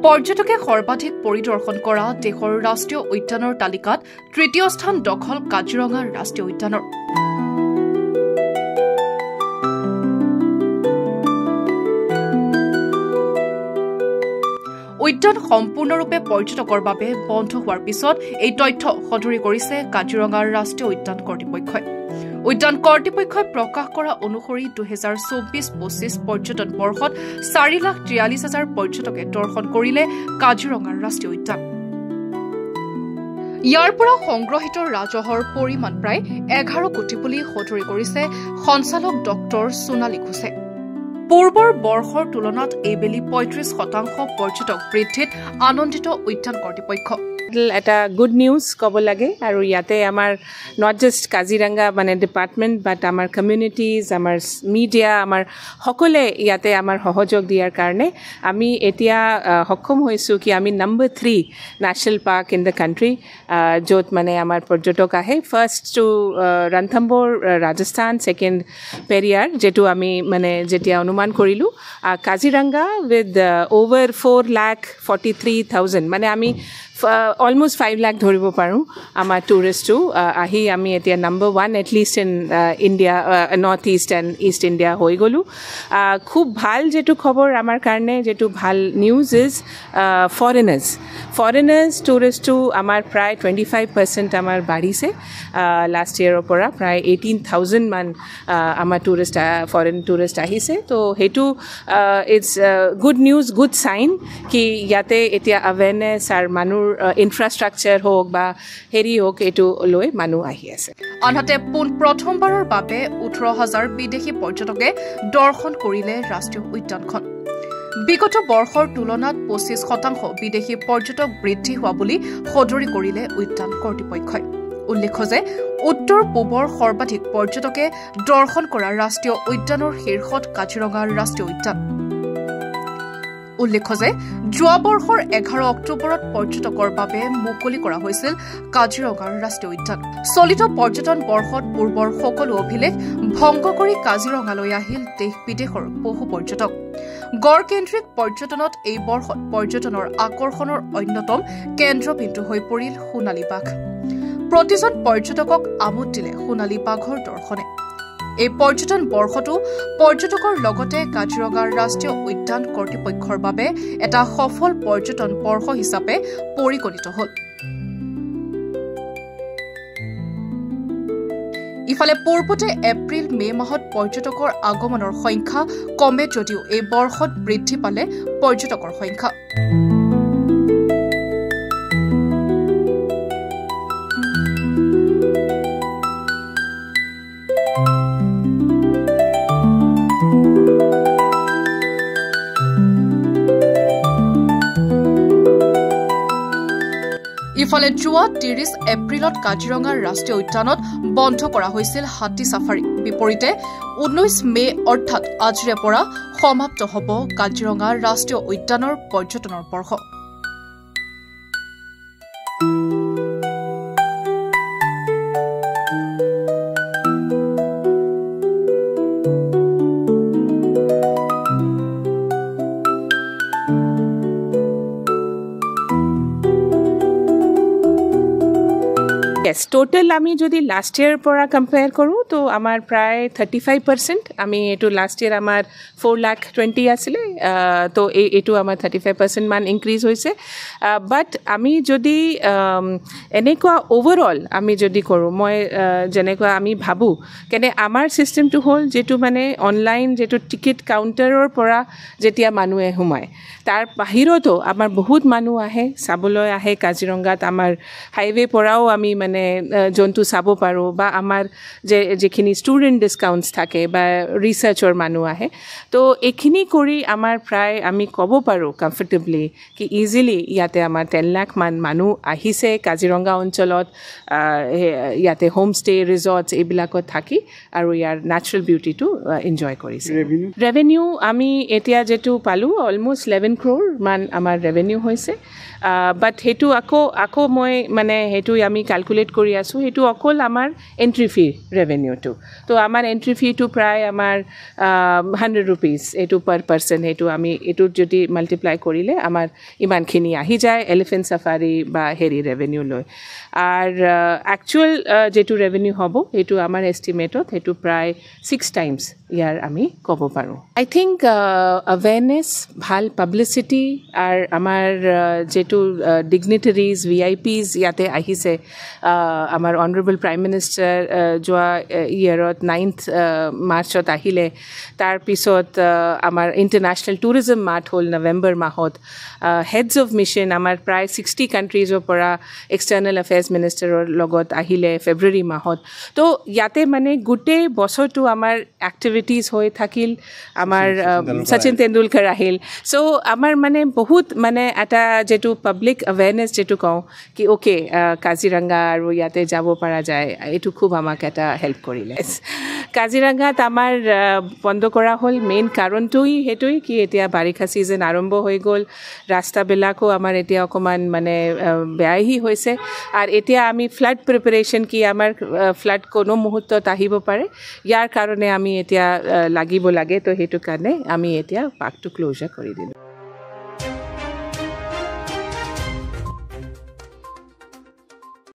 পৰ্যটকে সৰ্বাধিক পৰিদৰ্শন কৰা দেশৰ ৰাষ্ট্ৰীয় উদ্যানৰ তালিকাত তৃতীয় স্থান দখল কাজিৰঙা ৰাষ্ট্ৰীয় উদ্যানৰ। উদ্যান সম্পূৰ্ণৰূপে পৰ্যটকৰ বাবে বন্ধ হোৱাৰ পিছত এই তথ্য সদৰি কৰিছে কাজিৰঙা ৰাষ্ট্ৰীয় উদ্যান কৰ্তৃপক্ষই। উদ্যান কৰ্তৃপক্ষই প্ৰকাশ কৰা অনুসৰি 2024-25 পৰ্যটন বৰ্ষত 4,43,000 পৰ্যটকে দৰ্শন কৰিলে কাজিৰঙা ৰাষ্ট্ৰীয় উদ্যান। ইয়াৰ পৰা সংগ্ৰহিত ৰাজহৰ পৰিমাণ প্ৰায় 11 কোটি বুলি সদৰি কৰিছে সঞ্চালক ডক্টৰ সোণালী ঘোষে। পূৰ্বৰ বৰ্ষৰ তুলনাত এইবেলি 35% পৰ্যটক বৃদ্ধিত আনন্দিত উদ্যান কৰ্তৃপক্ষ। এটা গুড নিউজ ক'ব লাগে আৰু ইয়াতে আমাৰ নট জাষ্ট কাজিৰঙা মানে ডিপাৰ্টমেণ্ট বাট আমাৰ কমিউনিটিজ আমাৰ মিডিয়া আমাৰ সকলোৱে ইয়াতে আমাৰ সহযোগ দিয়াৰ কাৰণে আমি এতিয়া সক্ষম হৈছোঁ কি আমি number 3 national park in the country য'ত মানে আমাৰ পৰ্যটক আহে। First to Ranthambore Rajasthan, second Periyar যিটো আমি মানে যেতিয়া অনুমান কৰিলোঁ, কাজিৰঙা উইথ অ'ভাৰ 4,43,000 মানে আমি অলমষ্ট 5 লাখ ধৰিব পাৰোঁ আমাৰ টুৰিষ্টটো আহি আমি এতিয়া number 1 at least in India north east and east India হৈ গ'লোঁ। খুব ভাল যিটো খবৰ আমাৰ কাৰণে যিটো ভাল নিউজ ইজ ফৰেনাৰ্ছ টুৰিষ্টটো আমাৰ প্ৰায় 25% আমাৰ বাঢ়িছে লাষ্ট ইয়েৰৰ পৰা প্ৰায় 18,000 মান আমাৰ ফৰেন টুৰিষ্ট আহিছে। তো সেইটো it's good news, good sign কি ইয়াতে এতিয়া আৱেৰনেছ আৰু মানুহ ইনফ্ৰাষ্ট্ৰাকচাৰ হওক বা হেৰি হওক এইটো লৈ মানুহ আহি আছে। আনহাতে প্ৰথমবাৰৰ বাবে 18,000 বিদেশী পৰ্যটকে দৰ্শন কৰিলে ৰাষ্ট্ৰীয় উদ্যানখন। বিগত বৰ্ষৰ তুলনাত 25% বিদেশী পৰ্যটক বৃদ্ধি হোৱা বুলি সদৰি কৰিলে উদ্যান কৰ্তৃপক্ষই। উল্লেখ্য যে উত্তৰ পূবৰ সৰ্বাধিক পৰ্যটকে দৰ্শন কৰা ৰাষ্ট্ৰীয় উদ্যানৰ শীৰ্ষত কাজিৰঙা ৰাষ্ট্ৰীয় উদ্যান। উল্লেখ্য যে যোৱা বৰ্ষৰ 11 অক্টোবৰত পৰ্যটকৰ বাবে মুকলি কৰা হৈছিল কাজিৰঙাৰ ৰাষ্ট্ৰীয় উদ্যান। চলিত পৰ্যটন বৰ্ষত পূৰ্বৰ সকলো অভিলেখ ভংগ কৰি কাজিৰঙালৈ আহিল দেশ বিদেশৰ বহু পৰ্যটক। গড়কেন্দ্ৰিক পৰ্যটনত এই বৰ্ষত পৰ্যটনৰ আকৰ্ষণৰ অন্যতম কেন্দ্ৰবিন্দু হৈ পৰিল সোণালী বাঘ। প্ৰতিজন পৰ্যটকক আমোদ দিলে সোণালী বাঘৰ দৰ্শনে। এই পৰ্যটন বৰ্ষটো পৰ্যটকৰ লগতে কাজিৰঙাৰ ৰাষ্ট্ৰীয় উদ্যান কৰ্তৃপক্ষৰ বাবে এটা সফল পৰ্যটন বৰ্ষ হিচাপে পৰিগণিত হ'ল। ইফালে পূৰ্বতে এপ্ৰিল-মে মাহত পৰ্যটকৰ আগমনৰ সংখ্যা কমে যদিও এই বৰ্ষত বৃদ্ধি পালে পৰ্যটকৰ সংখ্যা। ইফালে যোৱা 30 এপ্ৰিলত কাজিৰঙাৰ ৰাষ্ট্ৰীয় উদ্যানত বন্ধ কৰা হৈছিল হাতী ছাফাৰী। বিপৰীতে 19 মে অৰ্থাৎ আজিৰে পৰা সমাপ্ত হ'ব কাজিৰঙা ৰাষ্ট্ৰীয় উদ্যানৰ পৰ্যটনৰ বৰ্ষ। টোটেল আমি যদি লাষ্ট ইয়াৰ পৰা কম্পেয়াৰ কৰোঁ তো আমাৰ প্ৰায় 35% আমি এইটো লাষ্ট ইয়াৰ আমাৰ 4,20,000 আছিলে, তো এইটো আমাৰ 35% মান ইনক্ৰিজ হৈছে। বাট আমি যদি এনেকুৱা অভাৰঅল আমি যদি কৰোঁ, মই যেনেকুৱা আমি ভাবোঁ কেনে আমাৰ ছিষ্টেমটো হ'ল যিটো মানে অনলাইন যিটো টিকেট কাউণ্টাৰৰ পৰা যেতিয়া মানুহে সোমায় তাৰ বাহিৰতো আমাৰ বহুত মানুহ আহে চাবলৈ আহে কাজিৰঙাত। আমাৰ হাইৱে পৰাও আমি মানে জন্তু চাব পাৰোঁ বা আমাৰ যিখিনি ষ্টুডেণ্ট ডিছকাউণ্টছ থাকে বা ৰিচাৰ্চৰ মানুহ আহে। তো এইখিনি কৰি আমাৰ প্ৰায় আমি ক'ব পাৰোঁ কমফৰ্টেবলি কি ইজিলি ইয়াতে আমাৰ 10 লাখ মান মানুহ আহিছে কাজিৰঙা অঞ্চলত, ইয়াতে হোমষ্টে ৰিজৰ্টছ এইবিলাকত থাকি আৰু ইয়াৰ নেচাৰেল বিউটিটো এনজয় কৰিছে। ৰেভিনিউ আমি এতিয়া যিটো পালোঁ অলমষ্ট 11 crore মান আমাৰ ৰেভিনিউ হৈছে। বাট সেইটো আকৌ মই মানে সেইটো আমি কেলকুলেট জেনেৰেট কৰি আছোঁ সেইটো অকল আমাৰ এণ্ট্ৰি ফি ৰেভিনিউটো তো আমাৰ এণ্ট্ৰি ফিটো প্ৰায় আমাৰ 100 rupees এইটো পাৰ পাৰ্চন সেইটো আমি এইটোত যদি মাল্টিপ্লাই কৰিলে আমাৰ ইমানখিনি আহি যায় এলিফেণ্ট চাফাৰী বা হেৰি ৰেভিনিউ লৈ আৰু একচুৱেল যিটো ৰেভিনিউ হ'ব সেইটো আমাৰ এষ্টিমেটত সেইটো প্ৰায় 6 times ইয়াৰ আমি ক'ব পাৰোঁ আই থিংক awareness ভাল পাব্লিচিটি আৰু আমাৰ যেটো ডিগনিটাৰিজ VIPs ইয়াতে আহিছে আমাৰ অনাৰেবল প্ৰাইম মিনিষ্টাৰ যোৱা ইয়াৰত 9th মাৰ্চত আহিলে তাৰপিছত আমাৰ ইণ্টাৰনেশ্যনেল টুৰিজম মাৰ্ট হ'ল নৱেম্বৰ মাহত হেডছ অফ মিছন আমাৰ প্ৰায় 60 কাণ্ট্ৰিজৰ পৰা এক্সটাৰ্নেল এফেয়াৰ্ছ মিনিষ্টাৰৰ লগত আহিলে ফেব্ৰুৱাৰী মাহত তো ইয়াতে মানে গোটেই বছৰটো আমাৰ এক্টিভিটিজ হৈ থাকিল আমাৰ শচীন তেণ্ডুলকাৰ আহিল চ' আমাৰ মানে বহুত মানে এটা যেটো পাব্লিক এৱেৰনেছ যেটো কওঁ কি অ'কে কাজিৰঙা আৰু ইয়াতে যাব পৰা যায় এইটো খুব আমাক এটা হেল্প কৰিলে কাজিৰঙাত আমাৰ বন্ধ কৰা হ'ল মেইন কাৰণটোই সেইটোই কি এতিয়া বাৰিষা ছিজন আৰম্ভ হৈ গ'ল ৰাস্তাবিলাকো আমাৰ এতিয়া অকণমান মানে বেয়াই হৈছে আৰু এতিয়া আমি ফ্লাড প্ৰিপাৰেশ্যন কি আমাৰ ফ্লাড কোনো মুহূৰ্তত আহিব পাৰে ইয়াৰ কাৰণে আমি এতিয়া লাগিব লাগে তো সেইটো কাৰণে আমি এতিয়া পাৰ্কটো ক্ল'জাৰ কৰি দিলোঁ